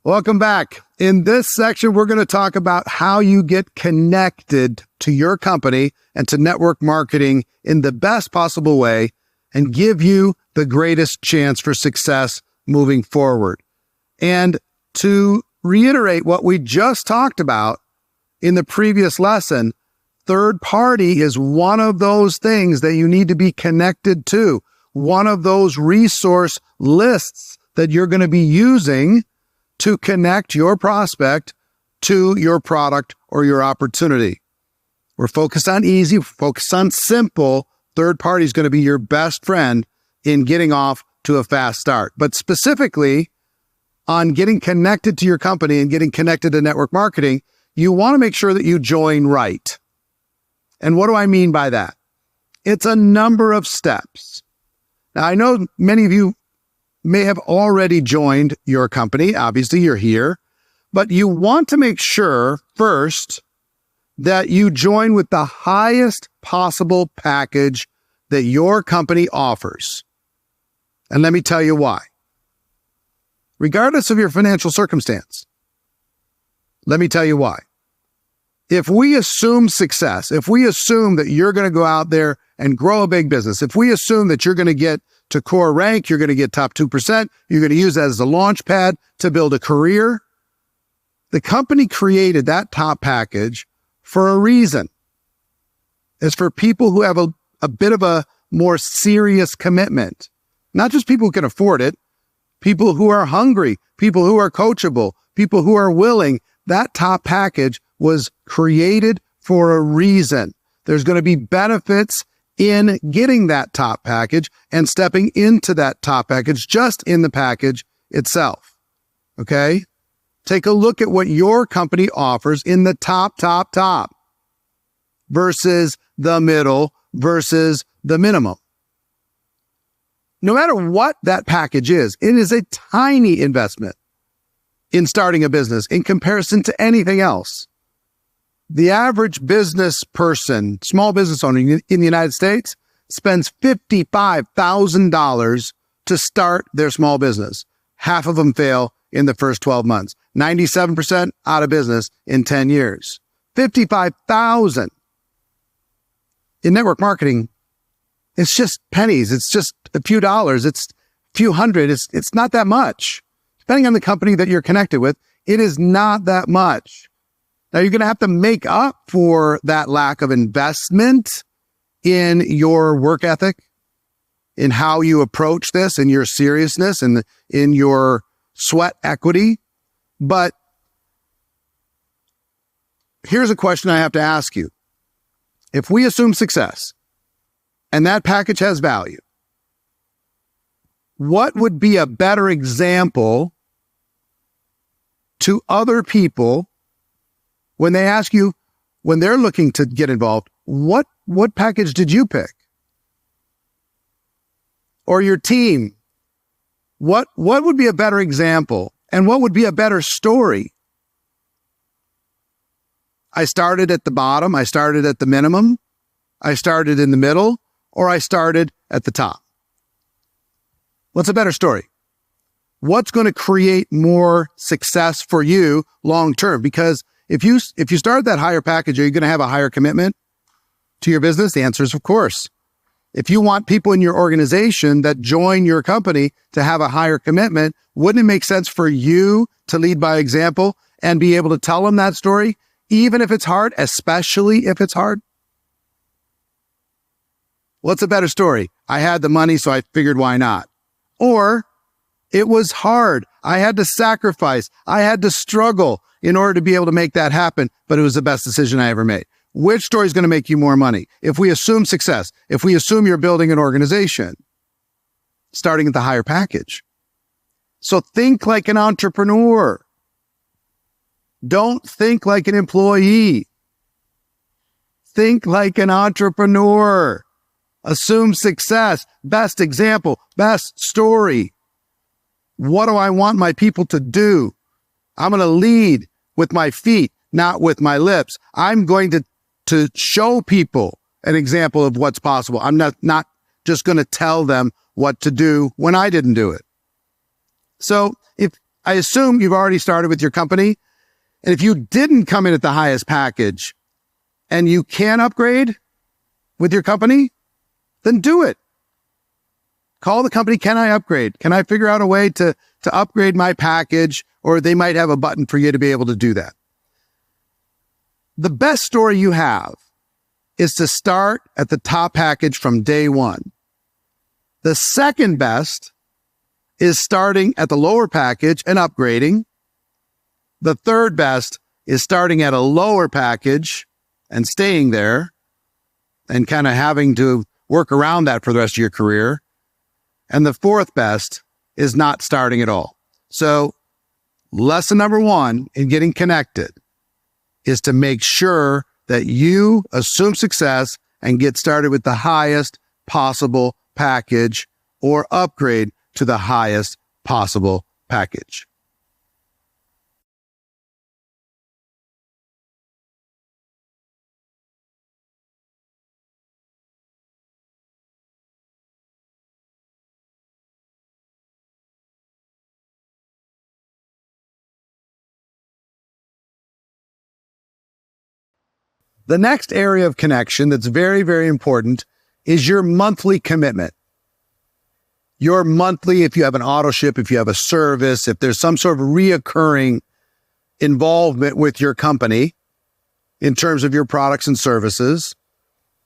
Welcome back. In this section, we're going to talk about how you get connected to your company and to network marketing in the best possible way and give you the greatest chance for success moving forward. And to reiterate what we just talked about in the previous lesson, third party is one of those things that you need to be connected to, one of those resource lists that you're going to be using to connect your prospect to your product or your opportunity. We're focused on easy, focused on simple. Third party is going to be your best friend in getting off to a fast start. But specifically on getting connected to your company and getting connected to network marketing, you want to make sure that you join right. And what do I mean by that? It's a number of steps. Now, I know many of you may have already joined your company. Obviously, you're here, but you want to make sure first that you join with the highest possible package that your company offers. And let me tell you why. Regardless of your financial circumstance, let me tell you why. If we assume success, if we assume that you're going to go out there and grow a big business, if we assume that you're going to get to core rank, you're going to get top 2%, you're going to use that as a launch pad to build a career, the company created that top package for a reason. It's for people who have a bit of a more serious commitment. Not just people who can afford it, people who are hungry, people who are coachable, people who are willing. That top package was created for a reason. There's going to be benefits in getting that top package and stepping into that top package just in the package itself. Okay? Take a look at what your company offers in the top versus the middle versus the minimum. No matter what that package is, it is a tiny investment in starting a business in comparison to anything else. The average business person, small business owner in the United States, spends $55,000 to start their small business. Half of them fail in the first 12 months. 97% out of business in 10 years. $55,000. In network marketing, it's just pennies. It's just a few dollars. It's a few hundred. It's not that much. Depending on the company that you're connected with, it is not that much. Now, you're going to have to make up for that lack of investment in your work ethic, in how you approach this, in your seriousness, and in your sweat equity. But here's a question I have to ask you. If we assume success and that package has value, what would be a better example to other people when they ask you, when they're looking to get involved, what package did you pick? Or your team, what would be a better example? And what would be a better story? I started at the bottom, I started at the minimum, I started in the middle, or I started at the top. What's a better story? What's going to create more success for you long term? Because if you start that higher package, are you going to have a higher commitment to your business? The answer is of course. If you want people in your organization that join your company to have a higher commitment, wouldn't it make sense for you to lead by example and be able to tell them that story, even if it's hard, especially if it's hard? What's a better story? I had the money, so I figured why not? Or it was hard. I had to sacrifice. I had to struggle in order to be able to make that happen, but it was the best decision I ever made. Which story is going to make you more money? If we assume success, if we assume you're building an organization, starting at the higher package. So think like an entrepreneur. Don't think like an employee. Think like an entrepreneur. Assume success. Best example. Best story. What do I want my people to do? I'm going to lead with my feet, not with my lips. I'm going to show people an example of what's possible. I'm not just going to tell them what to do when I didn't do it. So if I assume you've already started with your company. And if you didn't come in at the highest package and you can upgrade with your company, then do it. Call the company. Can I upgrade? Can I figure out a way to upgrade my package? Or they might have a button for you to be able to do that. The best story you have is to start at the top package from day one. The second best is starting at the lower package and upgrading. The third best is starting at a lower package and staying there and kind of having to work around that for the rest of your career. And the fourth best is not starting at all. So lesson number one in getting connected is to make sure that you assume success and get started with the highest possible package or upgrade to the highest possible package. The next area of connection that's very, very important is your monthly commitment. Your monthly, if you have an auto ship, if you have a service, if there's some sort of reoccurring involvement with your company in terms of your products and services,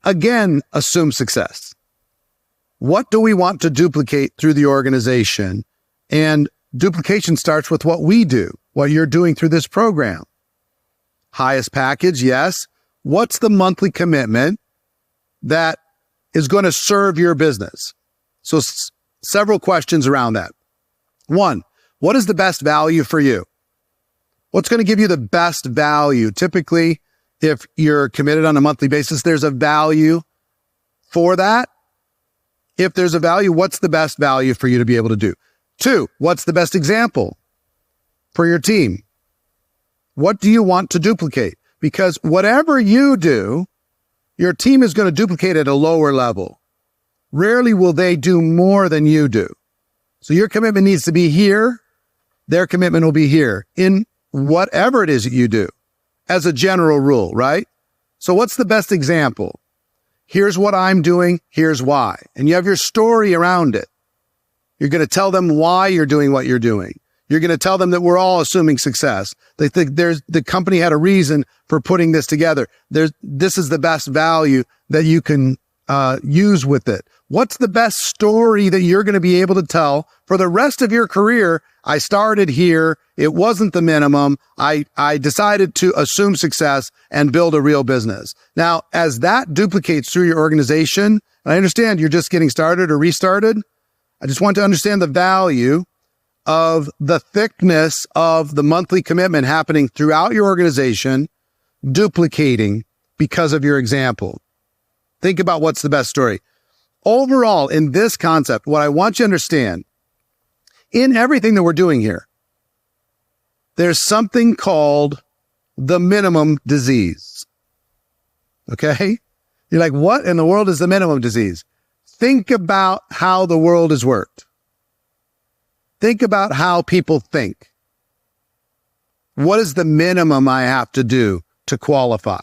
again, assume success. What do we want to duplicate through the organization? And duplication starts with what we do, what you're doing through this program. Highest package, yes. What's the monthly commitment that is going to serve your business? So several questions around that. One, what is the best value for you? What's going to give you the best value? Typically, if you're committed on a monthly basis, there's a value for that. If there's a value, what's the best value for you to be able to do? Two, what's the best example for your team? What do you want to duplicate? Because whatever you do, your team is going to duplicate at a lower level. Rarely will they do more than you do. So your commitment needs to be here. Their commitment will be here in whatever it is that you do as a general rule, right? So what's the best example? Here's what I'm doing. Here's why. And you have your story around it. You're going to tell them why you're doing what you're doing. You're going to tell them that we're all assuming success. They think the company had a reason for putting this together. This is the best value that you can use with it. What's the best story that you're going to be able to tell for the rest of your career? I started here. It wasn't the minimum. I decided to assume success and build a real business. Now, as that duplicates through your organization, and I understand you're just getting started or restarted, I just want to understand the value of the thickness of the monthly commitment happening throughout your organization, duplicating because of your example. Think about what's the best story. Overall, in this concept, what I want you to understand, in everything that we're doing here, there's something called the minimum disease. Okay? You're like, what in the world is the minimum disease? Think about how the world has worked. Think about how people think. What is the minimum I have to do to qualify?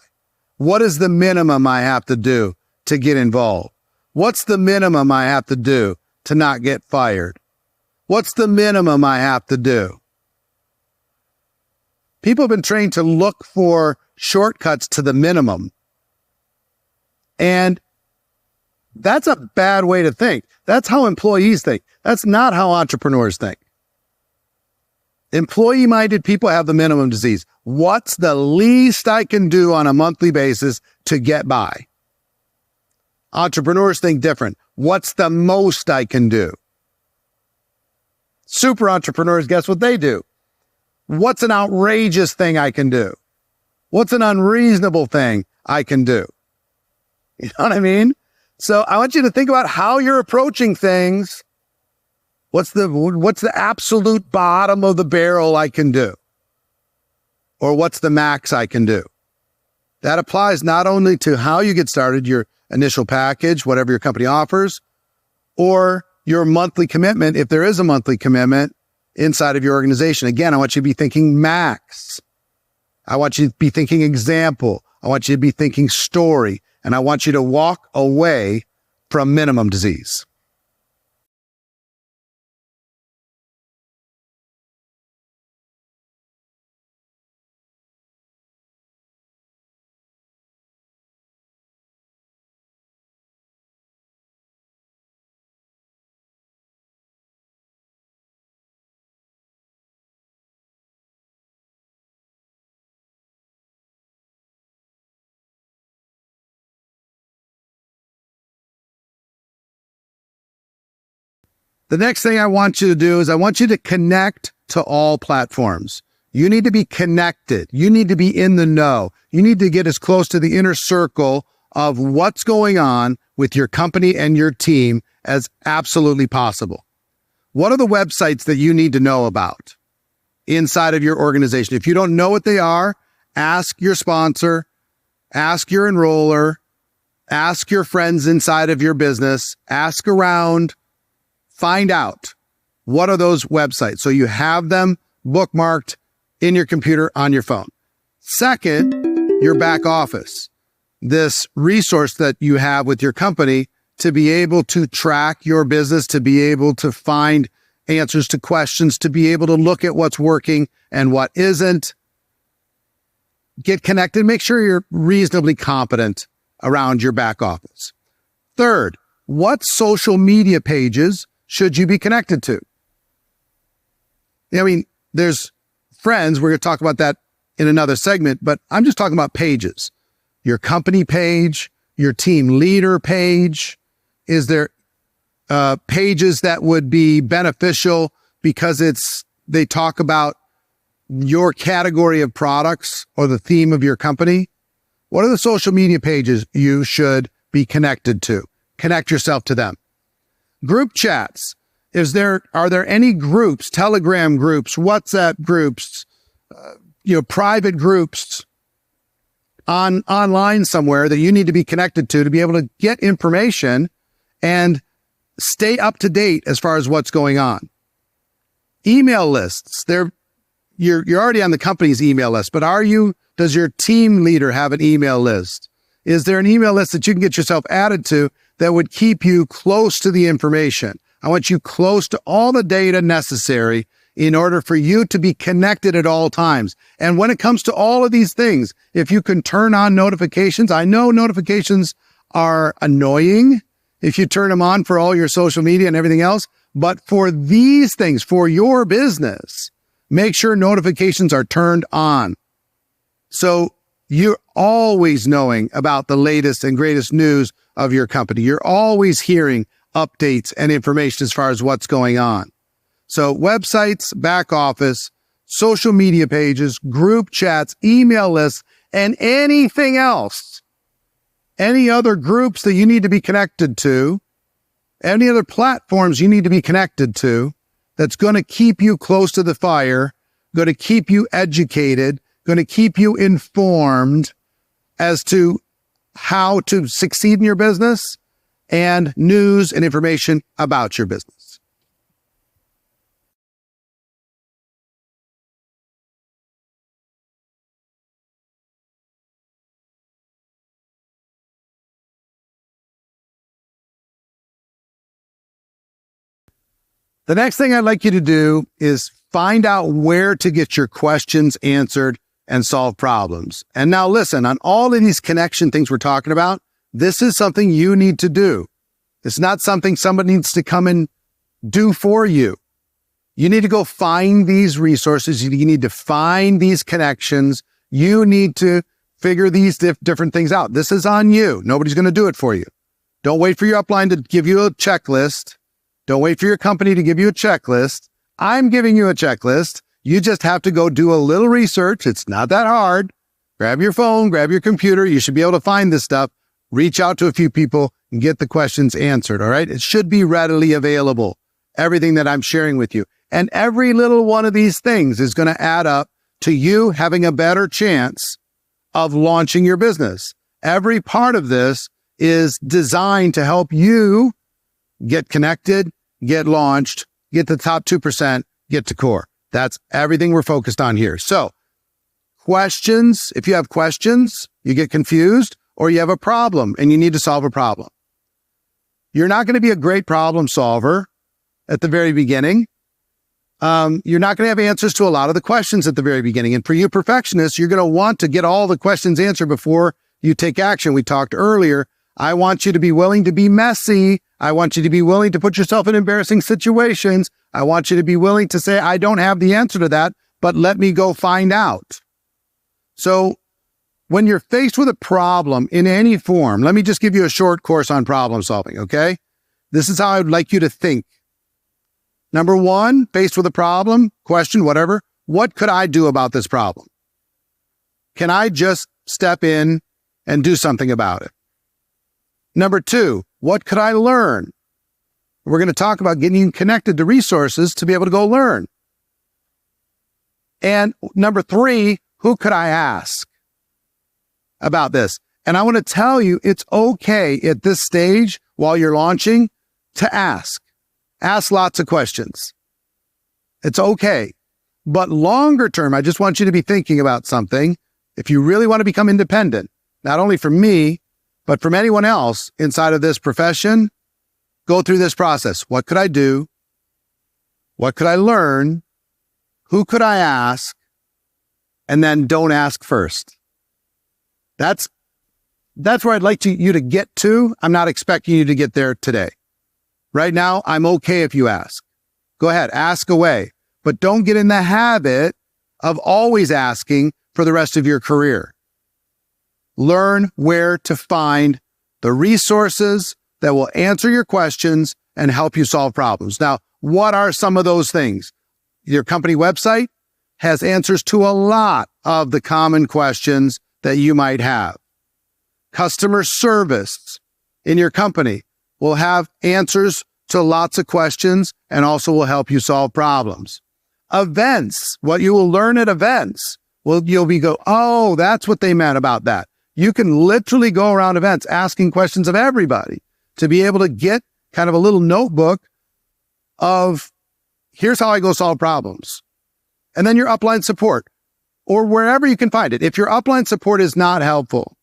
What is the minimum I have to do to get involved? What's the minimum I have to do to not get fired? What's the minimum I have to do? People have been trained to look for shortcuts to the minimum. And that's a bad way to think. That's how employees think. That's not how entrepreneurs think. Employee-minded people have the minimum disease. What's the least I can do on a monthly basis to get by? Entrepreneurs think different. What's the most I can do? Super entrepreneurs, guess what they do? What's an outrageous thing I can do? What's an unreasonable thing I can do? You know what I mean? So I want you to think about how you're approaching things. What's the absolute bottom of the barrel I can do? Or what's the max I can do? That applies not only to how you get started, your initial package, whatever your company offers, or your monthly commitment, if there is a monthly commitment, inside of your organization. Again, I want you to be thinking max. I want you to be thinking example. I want you to be thinking story. And I want you to walk away from minimum disease. The next thing I want you to do is I want you to connect to all platforms. You need to be connected. You need to be in the know. You need to get as close to the inner circle of what's going on with your company and your team as absolutely possible. What are the websites that you need to know about inside of your organization? If you don't know what they are, ask your sponsor, ask your enroller, ask your friends inside of your business, ask around. Find out what are those websites so you have them bookmarked in your computer on your phone. Second, your back office, this resource that you have with your company to be able to track your business, to be able to find answers to questions, to be able to look at what's working and what isn't. Get connected. Make sure you're reasonably competent around your back office. Third, what social media pages should you be connected to? I mean, there's friends. We're going to talk about that in another segment, but I'm just talking about pages. Your company page, your team leader page. Is there pages that would be beneficial because they talk about your category of products or the theme of your company? What are the social media pages you should be connected to? Connect yourself to them. Group chats. Are there any groups, Telegram groups, WhatsApp groups, private groups online somewhere that you need to be connected to be able to get information and stay up to date as far as what's going on? Email lists. You're already on the company's email list, but does your team leader have an email list? Is there an email list that you can get yourself added to that would keep you close to the information? I want you close to all the data necessary in order for you to be connected at all times. And when it comes to all of these things, if you can turn on notifications, I know notifications are annoying if you turn them on for all your social media and everything else, but for these things, for your business, make sure notifications are turned on. So you're always knowing about the latest and greatest news of your company. You're always hearing updates and information as far as what's going on. So websites, back office, social media pages, group chats, email lists, and anything else, any other groups that you need to be connected to, any other platforms you need to be connected to, that's going to keep you close to the fire, going to keep you educated, going to keep you informed as to how to succeed in your business and news and information about your business. The next thing I'd like you to do is find out where to get your questions answered and solve problems. And now listen, on all of these connection things we're talking about, this is something you need to do. It's not something somebody needs to come and do for you. You need to go find these resources. You need to find these connections. You need to figure these different things out. This is on you. Nobody's going to do it for you. Don't wait for your upline to give you a checklist. Don't wait for your company to give you a checklist. I'm giving you a checklist. You just have to go do a little research. It's not that hard. Grab your phone, grab your computer. You should be able to find this stuff. Reach out to a few people and get the questions answered. All right. It should be readily available. Everything that I'm sharing with you. And every little one of these things is going to add up to you having a better chance of launching your business. Every part of this is designed to help you get connected, get launched, get the top 2%, get to core. That's everything we're focused on here. So questions, if you have questions, you get confused, or you have a problem and you need to solve a problem. You're not going to be a great problem solver at the very beginning. You're not going to have answers to a lot of the questions at the very beginning. And for you perfectionists, you're going to want to get all the questions answered before you take action. We talked earlier. I want you to be willing to be messy. I want you to be willing to put yourself in embarrassing situations. I want you to be willing to say, I don't have the answer to that, but let me go find out. So when you're faced with a problem in any form, let me just give you a short course on problem solving, okay? This is how I'd like you to think. Number one, faced with a problem, question, whatever, what could I do about this problem? Can I just step in and do something about it? Number two, what could I learn? We're going to talk about getting you connected to resources to be able to go learn. And number three, who could I ask about this? And I want to tell you, it's okay at this stage while you're launching to ask. Ask lots of questions. It's okay. But longer term, I just want you to be thinking about something. If you really want to become independent, not only from me, but from anyone else inside of this profession, go through this process. What could I do? What could I learn? Who could I ask? And then don't ask first. That's where I'd like you to get to. I'm not expecting you to get there today. Right now, I'm okay if you ask. Go ahead, ask away. But don't get in the habit of always asking for the rest of your career. Learn where to find the resources that will answer your questions and help you solve problems. Now, what are some of those things? Your company website has answers to a lot of the common questions that you might have. Customer service in your company will have answers to lots of questions and also will help you solve problems. Events, what you will learn at events, you'll go, oh, that's what they meant about that. You can literally go around events asking questions of everybody to be able to get kind of a little notebook of, here's how I go solve problems. And then your upline support or wherever you can find it. If your upline support is not helpful,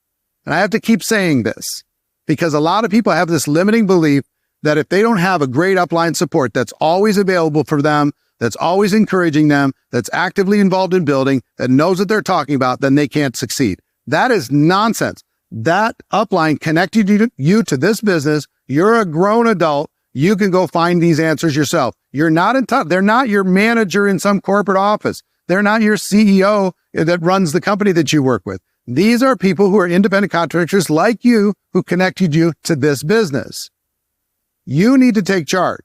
and I have to keep saying this because a lot of people have this limiting belief that if they don't have a great upline support that's always available for them, that's always encouraging them, that's actively involved in building, that knows what they're talking about, then they can't succeed. That is nonsense. That upline connected you to this business. You're a grown adult. You can go find these answers yourself. You're not in touch. They're not your manager in some corporate office. They're not your CEO that runs the company that you work with. These are people who are independent contractors like you who connected you to this business. You need to take charge.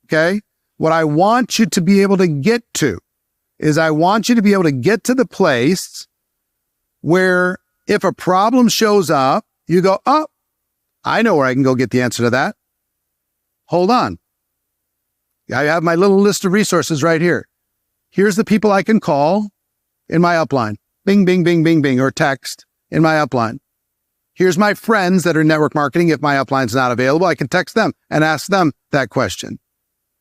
Okay? What I want you to be able to get to is I want you to be able to get to the place where if a problem shows up, you go, oh, I know where I can go get the answer to that. Hold on. I have my little list of resources right here. Here's the people I can call in my upline. Bing, bing, bing, bing, bing, or text in my upline. Here's my friends that are network marketing. If my upline's not available, I can text them and ask them that question.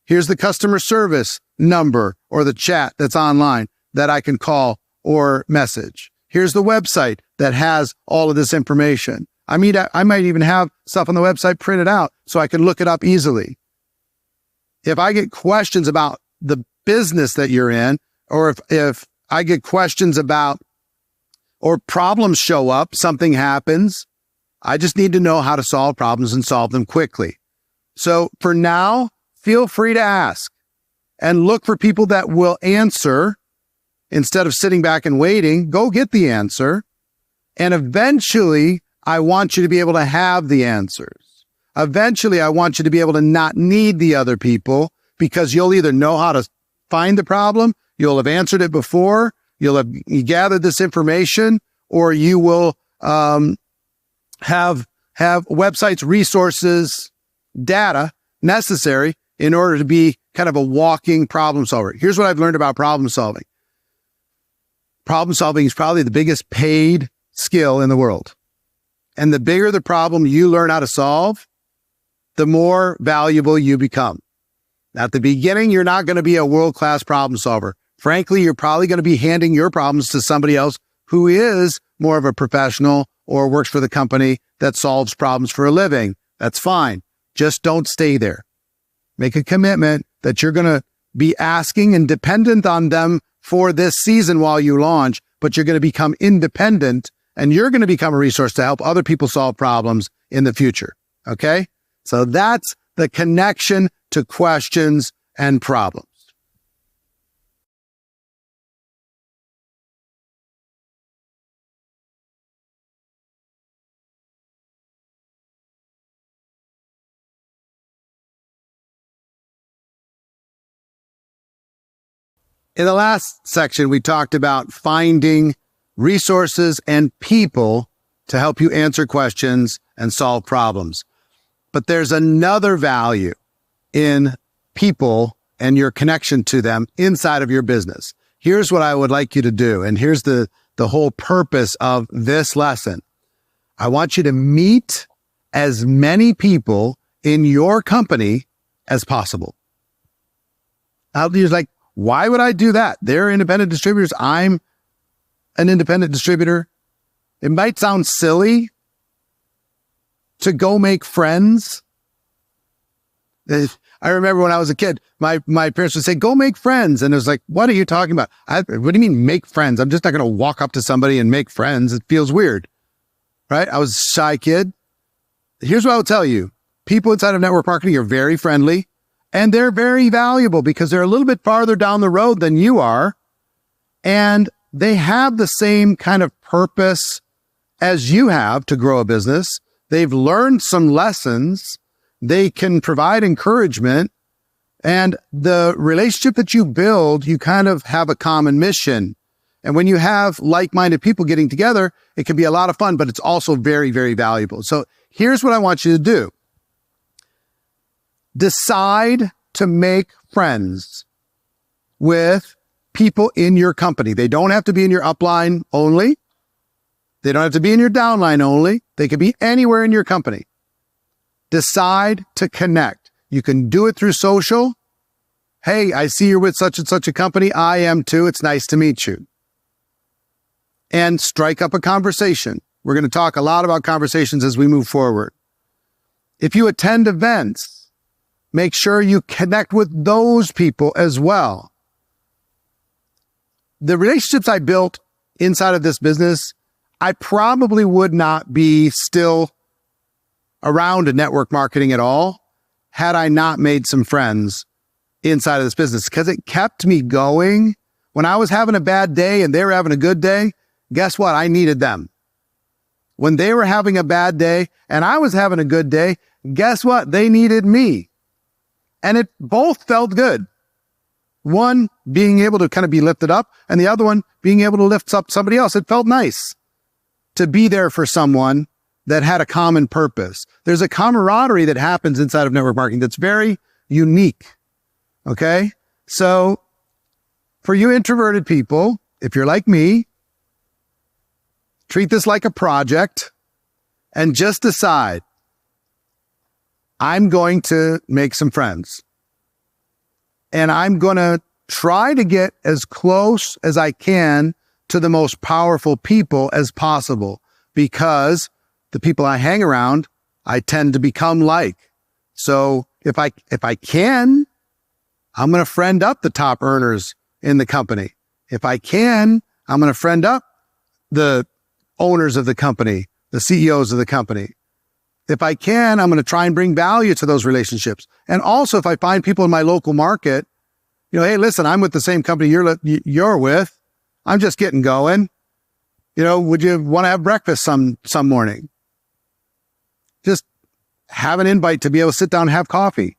Here's the customer service number or the chat that's online that I can call or message. Here's the website that has all of this information. I might even have stuff on the website printed out so I can look it up easily. If I get questions about the business that you're in, or if I get questions about, or problems show up, something happens, I just need to know how to solve problems and solve them quickly. So for now, feel free to ask and look for people that will answer. Instead of sitting back and waiting, go get the answer. And eventually, I want you to be able to have the answers. Eventually, I want you to be able to not need the other people because you'll either know how to find the problem, you'll have answered it before, you'll have gathered this information, or you will have websites, resources, data necessary in order to be kind of a walking problem solver. Here's what I've learned about problem solving. Problem solving is probably the biggest paid skill in the world. And the bigger the problem you learn how to solve, the more valuable you become. At the beginning, you're not going to be a world-class problem solver. Frankly, you're probably going to be handing your problems to somebody else who is more of a professional or works for the company that solves problems for a living. That's fine. Just don't stay there. Make a commitment that you're going to be asking and dependent on them for this season while you launch, but you're going to become independent and you're going to become a resource to help other people solve problems in the future. Okay? So that's the connection to questions and problems. In the last section, we talked about finding resources and people to help you answer questions and solve problems. But there's another value in people and your connection to them inside of your business. Here's what I would like you to do. And here's the whole purpose of this lesson. I want you to meet as many people in your company as possible. Now, you're like, why would I do that? They're independent distributors. I'm an independent distributor. It might sound silly to go make friends. I remember when I was a kid, my parents would say, go make friends. And it was like, what are you talking about? What do you mean make friends? I'm just not going to walk up to somebody and make friends. It feels weird, right? I was a shy kid. Here's what I'll tell you. People inside of network marketing are very friendly and they're very valuable because they're a little bit farther down the road than you are. And they have the same kind of purpose as you have to grow a business. They've learned some lessons. They can provide encouragement, and the relationship that you build, you kind of have a common mission. And when you have like-minded people getting together, it can be a lot of fun, but it's also very, very valuable. So here's what I want you to do. Decide to make friends with people in your company. They don't have to be in your upline only. They don't have to be in your downline only. They could be anywhere in your company. Decide to connect. You can do it through social. Hey, I see you're with such and such a company. I am too. It's nice to meet you. And strike up a conversation. We're going to talk a lot about conversations as we move forward. If you attend events, make sure you connect with those people as well. The relationships I built inside of this business, I probably would not be still around in network marketing at all had I not made some friends inside of this business, because it kept me going. When I was having a bad day and they were having a good day, guess what? I needed them. When they were having a bad day and I was having a good day, guess what? They needed me. And it both felt good. One being able to kind of be lifted up and the other one being able to lift up somebody else. It felt nice to be there for someone that had a common purpose. There's a camaraderie that happens inside of network marketing that's very unique. Okay? So for you introverted people, if you're like me, treat this like a project and just decide, I'm going to make some friends. And I'm going to try to get as close as I can to the most powerful people as possible, because the people I hang around, I tend to become like. So if I can, I'm going to friend up the top earners in the company. If I can, I'm going to friend up the owners of the company, the CEOs of the company. If I can, I'm going to try and bring value to those relationships. And also, if I find people in my local market, hey, listen, I'm with the same company you're with. I'm just getting going. Would you want to have breakfast some morning? Just have an invite to be able to sit down and have coffee.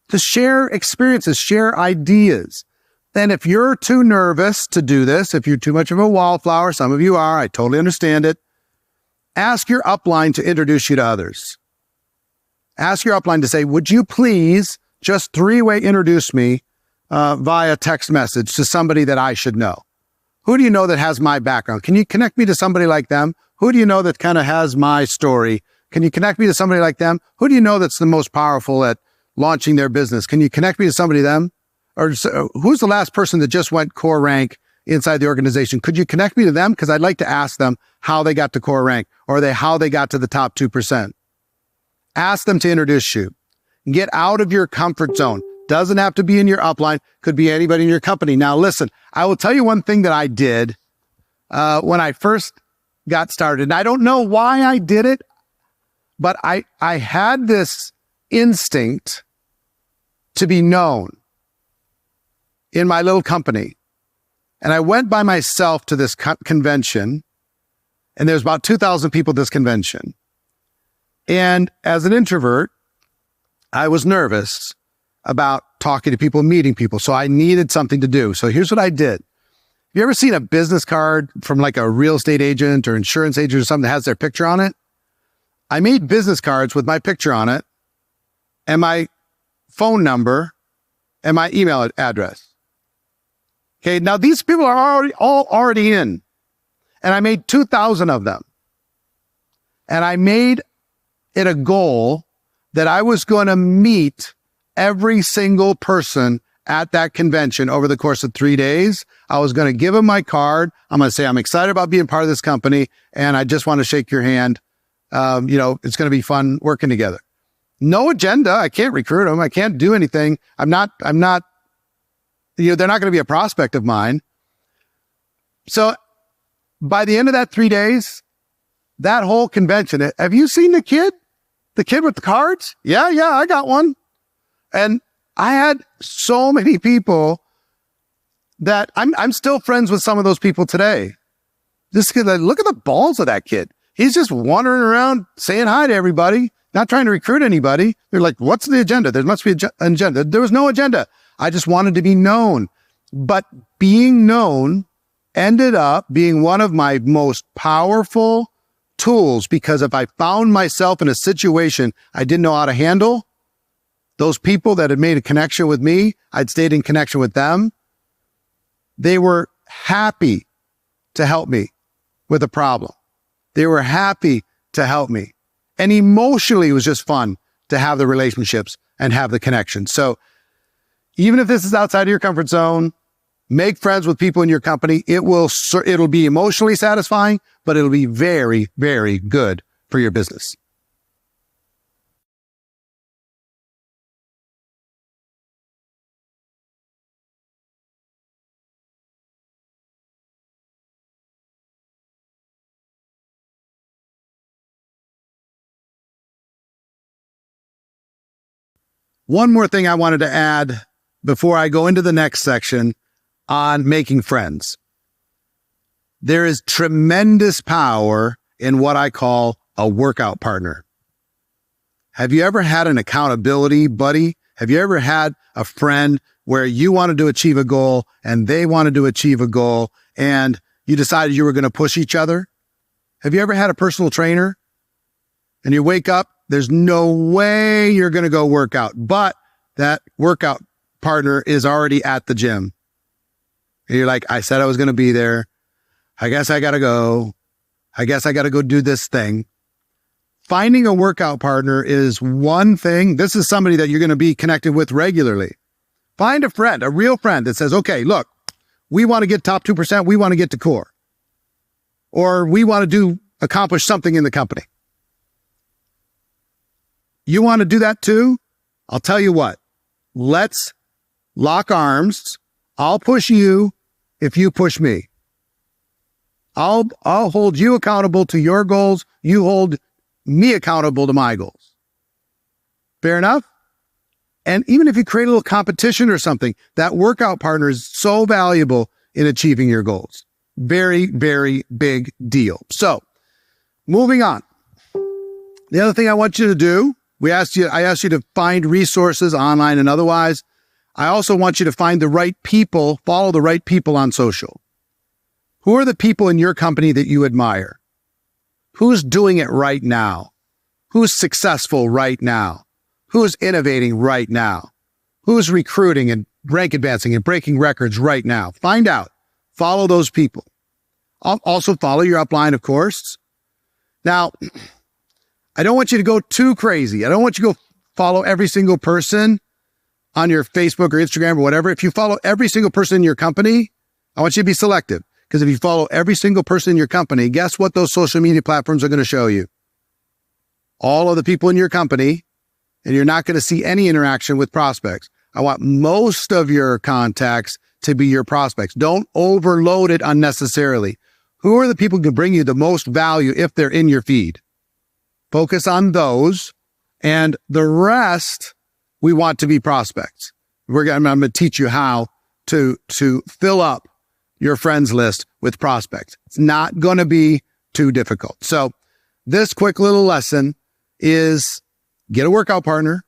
To share experiences, share ideas. Then if you're too nervous to do this, if you're too much of a wallflower, some of you are, I totally understand it. Ask your upline to introduce you to others. Ask your upline to say, would you please just three-way introduce me via text message to somebody that I should know? Who do you know that has my background? Can you connect me to somebody like them? Who do you know that kind of has my story? Can you connect me to somebody like them? Who do you know that's the most powerful at launching their business. Can you connect me to somebody, them? Or who's the last person that just went core rank inside the organization? Could you connect me to them? Because I'd like to ask them how they got to core rank, or how they got to the top 2%. Ask them to introduce you. Get out of your comfort zone. Doesn't have to be in your upline. Could be anybody in your company. Now, listen, I will tell you one thing that I did when I first got started. And I don't know why I did it, but I had this instinct to be known in my little company. And I went by myself to this convention, and there's about 2,000 people at this convention. And as an introvert, I was nervous about talking to people, meeting people. So I needed something to do. So here's what I did. Have you ever seen a business card from like a real estate agent or insurance agent or something that has their picture on it? I made business cards with my picture on it and my phone number and my email address. Okay, now these people are already in, and I made 2,000 of them. And I made it a goal that I was going to meet every single person at that convention over the course of 3 days. I was going to give them my card. I'm going to say, I'm excited about being part of this company, and I just want to shake your hand. It's going to be fun working together. No agenda. I can't recruit them. I can't do anything. I'm not, they're not going to be a prospect of mine. So by the end of that 3 days, that whole convention, have you seen the kid? The kid with the cards? Yeah, I got one. And I had so many people that I'm still friends with some of those people today. This kid, look at the balls of that kid. He's just wandering around saying hi to everybody, not trying to recruit anybody. They're like, what's the agenda? There must be an agenda. There was no agenda. I just wanted to be known. But being known ended up being one of my most powerful tools, because if I found myself in a situation I didn't know how to handle, those people that had made a connection with me, I'd stayed in connection with them. They were happy to help me with a problem. They were happy to help me. And emotionally, it was just fun to have the relationships and have the connection. So even if this is outside of your comfort zone, make friends with people in your company. It'll be emotionally satisfying, but it'll be very, very good for your business. One more thing I wanted to add before I go into the next section on making friends. There is tremendous power in what I call a workout partner. Have you ever had an accountability buddy? Have you ever had a friend where you wanted to achieve a goal and they wanted to achieve a goal and you decided you were going to push each other? Have you ever had a personal trainer and you wake up, there's no way you're going to go work out, but that workout partner is already at the gym. And you're like, I said I was going to be there. I guess I got to go. I guess I got to go do this thing. Finding a workout partner is one thing. This is somebody that you're going to be connected with regularly. Find a friend, a real friend that says, okay, look, we want to get top 2%. We want to get to core. Or we want to accomplish something in the company. You want to do that too? I'll tell you what, let's lock arms. I'll push you if you push me. I'll hold you accountable to your goals. You hold me accountable to my goals. Fair enough? And even if you create a little competition or something, that workout partner is so valuable in achieving your goals. Very, very big deal. So moving on. The other thing I want you to do, I asked you to find resources online and otherwise. I also want you to find the right people, follow the right people on social. Who are the people in your company that you admire? Who's doing it right now? Who's successful right now? Who's innovating right now? Who's recruiting and rank advancing and breaking records right now? Find out. Follow those people. Also follow your upline, of course. Now, I don't want you to go too crazy. I don't want you to go follow every single person on your Facebook or Instagram or whatever, if you follow every single person in your company, I want you to be selective. Because if you follow every single person in your company, guess what those social media platforms are going to show you? All of the people in your company, and you're not going to see any interaction with prospects. I want most of your contacts to be your prospects. Don't overload it unnecessarily. Who are the people who can bring you the most value if they're in your feed? Focus on those, and the rest we want to be prospects. I'm going to teach you how to fill up your friends list with prospects. It's not going to be too difficult. So this quick little lesson is get a workout partner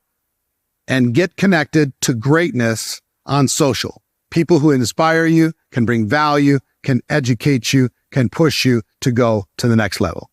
and get connected to greatness on social. People who inspire you, can bring value, can educate you, can push you to go to the next level.